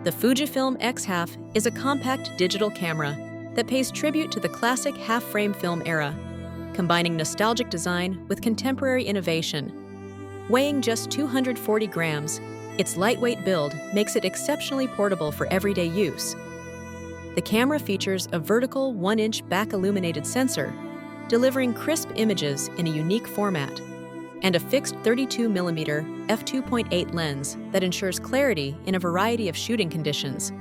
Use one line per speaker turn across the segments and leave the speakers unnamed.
The Fujifilm X-Half is a compact digital camera that pays tribute to the classic half-frame film era, combining nostalgic design with contemporary innovation. Weighing just 240 grams, its lightweight build makes it exceptionally portable for everyday use. The camera features a vertical 1-inch back-illuminated sensor, delivering crisp images in a unique format, and a fixed 32mm f2.8 lens that ensures clarity in a variety of shooting conditions.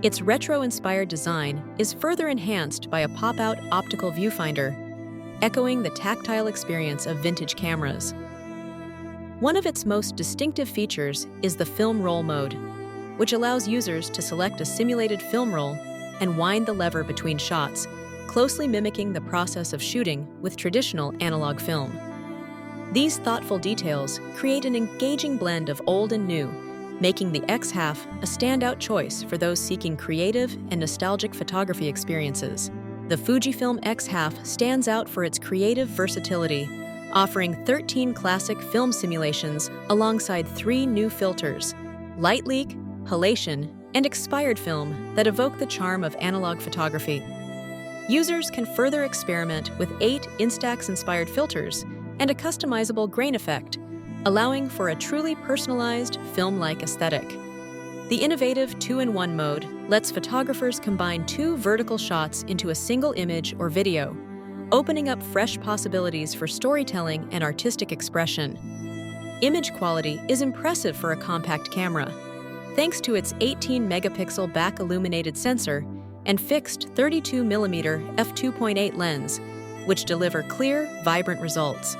Its retro-inspired design is further enhanced by a pop-out optical viewfinder, echoing the tactile experience of vintage cameras. One of its most distinctive features is the film roll mode, which allows users to select a simulated film roll and wind the lever between shots, closely mimicking the process of shooting with traditional analog film. These thoughtful details create an engaging blend of old and new, making the X-Half a standout choice for those seeking creative and nostalgic photography experiences. The Fujifilm X-Half stands out for its creative versatility, offering 13 classic film simulations alongside 3 new filters: light leak, halation, and expired film that evoke the charm of analog photography. Users can further experiment with 8 Instax-inspired filters and a customizable grain effect, allowing for a truly personalized, film-like aesthetic. The innovative 2-in-1 mode lets photographers combine 2 vertical shots into a single image or video, opening up fresh possibilities for storytelling and artistic expression. Image quality is impressive for a compact camera, thanks to its 18-megapixel back-illuminated sensor and fixed 32mm f2.8 lens, which deliver clear, vibrant results.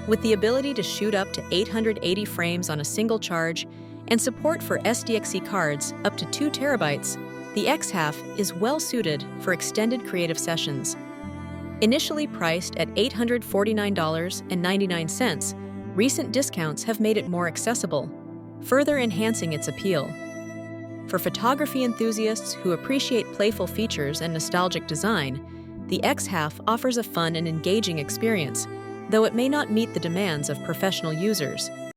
With the ability to shoot up to 880 frames on a single charge and support for SDXC cards up to 2 terabytes, the X-Half is well-suited for extended creative sessions. Initially priced at $849.99, recent discounts have made it more accessible, further enhancing its appeal. For photography enthusiasts who appreciate playful features and nostalgic design, the X-Half offers a fun and engaging experience, though it may not meet the demands of professional users.